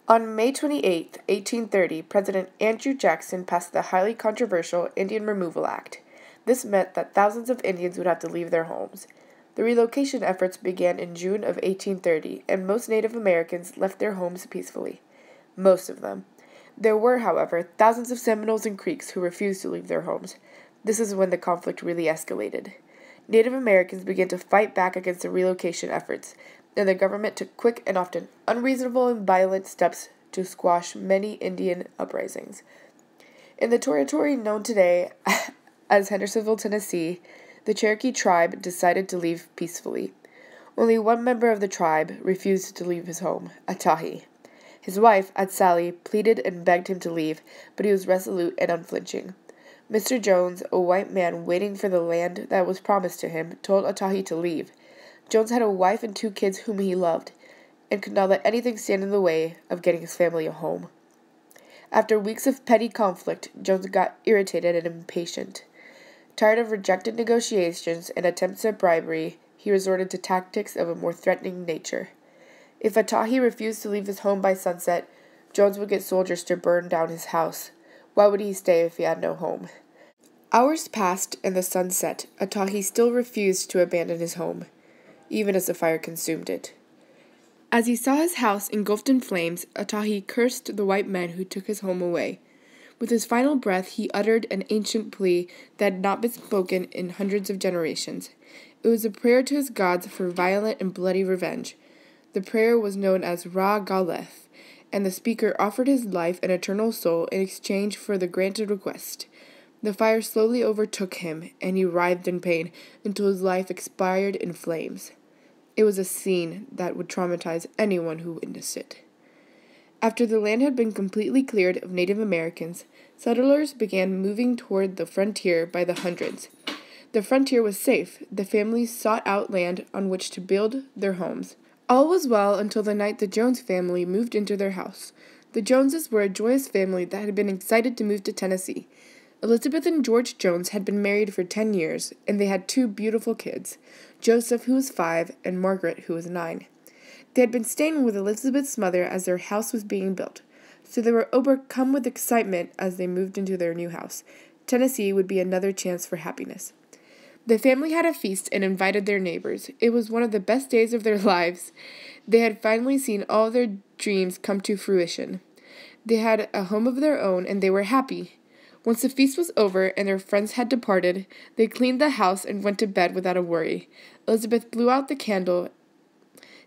On May 28, 1830, President Andrew Jackson passed the highly controversial Indian Removal Act. This meant that thousands of Indians would have to leave their homes. The relocation efforts began in June of 1830, and most Native Americans left their homes peacefully. Most of them. There were, however, thousands of Seminoles and Creeks who refused to leave their homes. This is when the conflict really escalated. Native Americans began to fight back against the relocation efforts, and the government took quick and often unreasonable and violent steps to squash many Indian uprisings. In the territory known today as Hendersonville, Tennessee, the Cherokee tribe decided to leave peacefully. Only one member of the tribe refused to leave his home, Atahi. His wife, Sally, pleaded and begged him to leave, but he was resolute and unflinching. Mr. Jones, a white man waiting for the land that was promised to him, told Atahi to leave. Jones had a wife and 2 kids whom he loved, and could not let anything stand in the way of getting his family a home. After weeks of petty conflict, Jones got irritated and impatient. Tired of rejected negotiations and attempts at bribery, he resorted to tactics of a more threatening nature. If Atahi refused to leave his home by sunset, Jones would get soldiers to burn down his house. Why would he stay if he had no home? Hours passed, and the sun set. Atahi still refused to abandon his home, even as the fire consumed it. As he saw his house engulfed in flames, Atahi cursed the white men who took his home away. With his final breath, he uttered an ancient plea that had not been spoken in hundreds of generations. It was a prayer to his gods for violent and bloody revenge. The prayer was known as Ra Galeth, and the speaker offered his life and eternal soul in exchange for the granted request. The fire slowly overtook him, and he writhed in pain until his life expired in flames. It was a scene that would traumatize anyone who witnessed it. After the land had been completely cleared of Native Americans, settlers began moving toward the frontier by the hundreds. The frontier was safe. The families sought out land on which to build their homes. All was well until the night the Jones family moved into their house. The Joneses were a joyous family that had been excited to move to Tennessee. Elizabeth and George Jones had been married for 10 years, and they had 2 beautiful kids, Joseph, who was 5, and Margaret, who was 9. They had been staying with Elizabeth's mother as their house was being built, so they were overcome with excitement as they moved into their new house. Tennessee would be another chance for happiness. The family had a feast and invited their neighbors. It was one of the best days of their lives. They had finally seen all their dreams come to fruition. They had a home of their own, and they were happy. Once the feast was over and their friends had departed, they cleaned the house and went to bed without a worry. Elizabeth blew out the candle.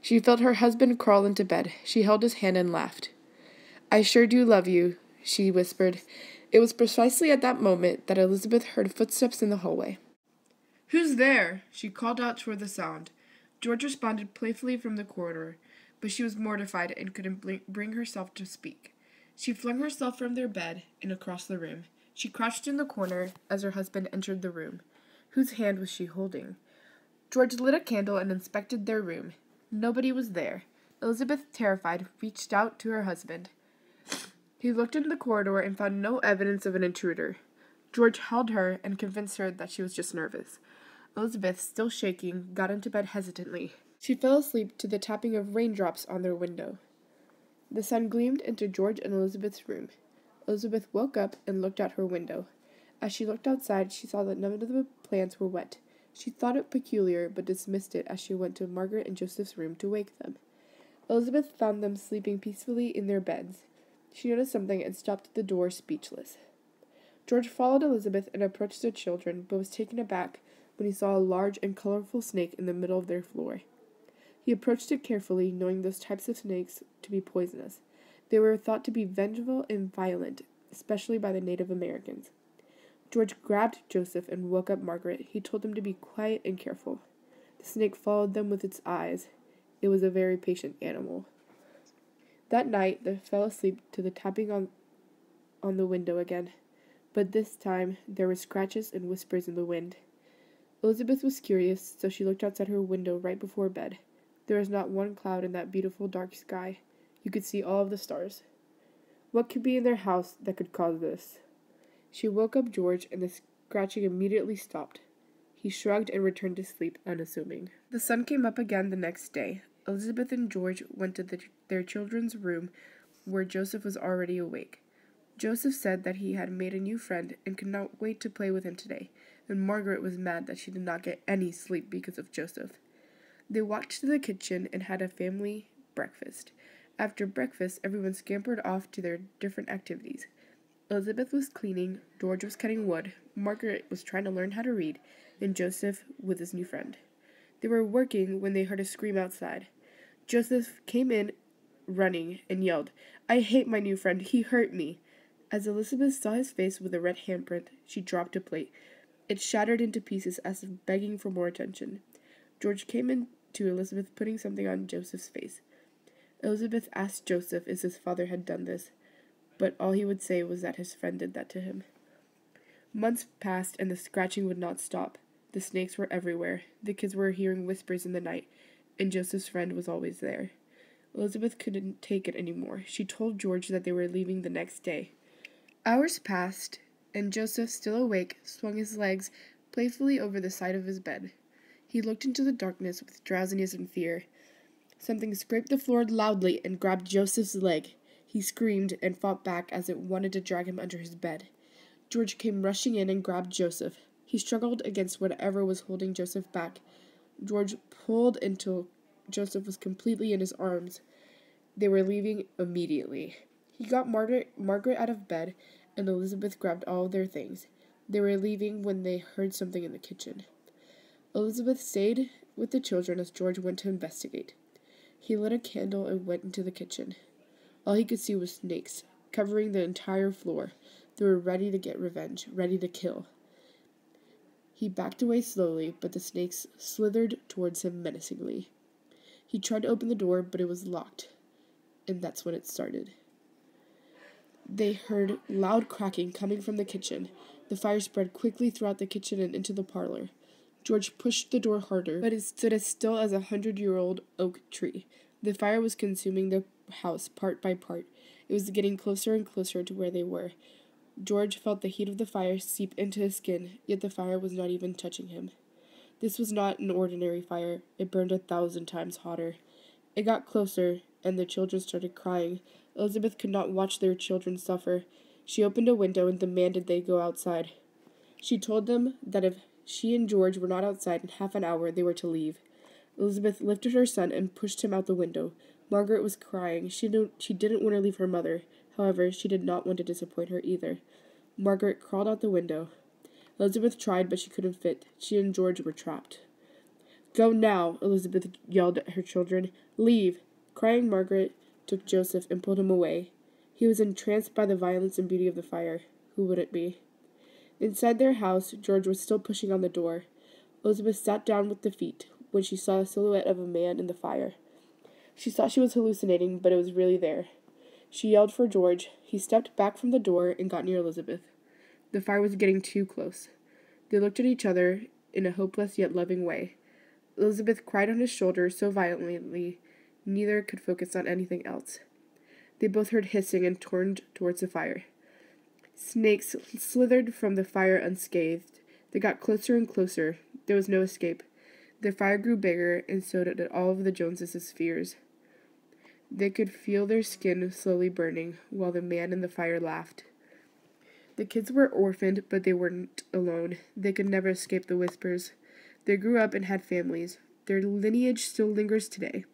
She felt her husband crawl into bed. She held his hand and laughed. "I sure do love you," she whispered. It was precisely at that moment that Elizabeth heard footsteps in the hallway. "Who's there?" she called out toward the sound. George responded playfully from the corridor, but she was mortified and couldn't bring herself to speak. She flung herself from their bed and across the room. She crouched in the corner as her husband entered the room. Whose hand was she holding? George lit a candle and inspected their room. Nobody was there. Elizabeth, terrified, reached out to her husband. He looked into the corridor and found no evidence of an intruder. George held her and convinced her that she was just nervous. Elizabeth, still shaking, got into bed hesitantly. She fell asleep to the tapping of raindrops on their window. The sun gleamed into George and Elizabeth's room. Elizabeth woke up and looked out her window. As she looked outside, she saw that none of the plants were wet. She thought it peculiar, but dismissed it as she went to Margaret and Joseph's room to wake them. Elizabeth found them sleeping peacefully in their beds. She noticed something and stopped at the door, speechless. George followed Elizabeth and approached the children, but was taken aback when he saw a large and colorful snake in the middle of their floor. He approached it carefully, knowing those types of snakes to be poisonous. They were thought to be vengeful and violent, especially by the Native Americans. George grabbed Joseph and woke up Margaret. He told them to be quiet and careful. The snake followed them with its eyes. It was a very patient animal. That night, they fell asleep to the tapping on the window again, but this time there were scratches and whispers in the wind. Elizabeth was curious, so she looked outside her window right before bed. There was not one cloud in that beautiful dark sky. You could see all of the stars. What could be in their house that could cause this? She woke up George, and the scratching immediately stopped. He shrugged and returned to sleep, unassuming. The sun came up again the next day. Elizabeth and George went to their children's room where Joseph was already awake. Joseph said that he had made a new friend and could not wait to play with him today, and Margaret was mad that she did not get any sleep because of Joseph. They walked to the kitchen and had a family breakfast. After breakfast, everyone scampered off to their different activities. Elizabeth was cleaning, George was cutting wood, Margaret was trying to learn how to read, and Joseph with his new friend. They were working when they heard a scream outside. Joseph came in running and yelled, "I hate my new friend, he hurt me." As Elizabeth saw his face with a red handprint, she dropped a plate. It shattered into pieces as if begging for more attention. George came in to Elizabeth putting something on Joseph's face. Elizabeth asked Joseph if his father had done this, but all he would say was that his friend did that to him. Months passed and the scratching would not stop. The snakes were everywhere. The kids were hearing whispers in the night, and Joseph's friend was always there. Elizabeth couldn't take it anymore. She told George that they were leaving the next day. Hours passed, and Joseph, still awake, swung his legs playfully over the side of his bed. He looked into the darkness with drowsiness and fear. Something scraped the floor loudly and grabbed Joseph's leg. He screamed and fought back as it wanted to drag him under his bed. George came rushing in and grabbed Joseph. He struggled against whatever was holding Joseph back. George pulled until Joseph was completely in his arms. They were leaving immediately. He got Margaret out of bed, and Elizabeth grabbed all their things. They were leaving when they heard something in the kitchen. Elizabeth stayed with the children as George went to investigate. He lit a candle and went into the kitchen. All he could see was snakes, covering the entire floor. They were ready to get revenge, ready to kill. He backed away slowly, but the snakes slithered towards him menacingly. He tried to open the door, but it was locked, and that's when it started. They heard loud cracking coming from the kitchen. The fire spread quickly throughout the kitchen and into the parlor. George pushed the door harder, but it stood as still as a 100-year-old oak tree. The fire was consuming the house part by part. It was getting closer and closer to where they were. George felt the heat of the fire seep into his skin, yet the fire was not even touching him. This was not an ordinary fire. It burned 1,000 times hotter. It got closer, and the children started crying. Elizabeth could not watch their children suffer. She opened a window and demanded they go outside. She told them that if she and George were not outside in half an hour, they were to leave. Elizabeth lifted her son and pushed him out the window. Margaret was crying. She didn't want to leave her mother. However, she did not want to disappoint her either. Margaret crawled out the window. Elizabeth tried, but she couldn't fit. She and George were trapped. "Go now," Elizabeth yelled at her children. "Leave." Crying, Margaret took Joseph and pulled him away. He was entranced by the violence and beauty of the fire. Who would it be? Inside their house, George was still pushing on the door. Elizabeth sat down with defeat when she saw a silhouette of a man in the fire. She thought she was hallucinating, but it was really there. She yelled for George. He stepped back from the door and got near Elizabeth. The fire was getting too close. They looked at each other in a hopeless yet loving way. Elizabeth cried on his shoulder so violently, neither could focus on anything else. They both heard hissing and turned towards the fire. Snakes slithered from the fire unscathed. They got closer and closer. There was no escape. The fire grew bigger, and so did all of the Joneses' fears. They could feel their skin slowly burning, while the man in the fire laughed. The kids were orphaned, but they weren't alone. They could never escape the whispers. They grew up and had families. Their lineage still lingers today.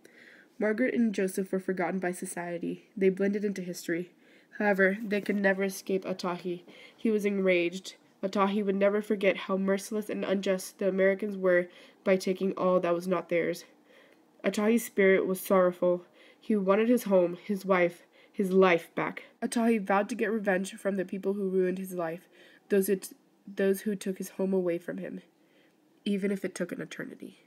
Margaret and Joseph were forgotten by society. They blended into history. However, they could never escape Atahi. He was enraged. Atahi would never forget how merciless and unjust the Americans were by taking all that was not theirs. Atahi's spirit was sorrowful. He wanted his home, his wife, his life back. Atahi vowed to get revenge from the people who ruined his life, those who took his home away from him, even if it took an eternity.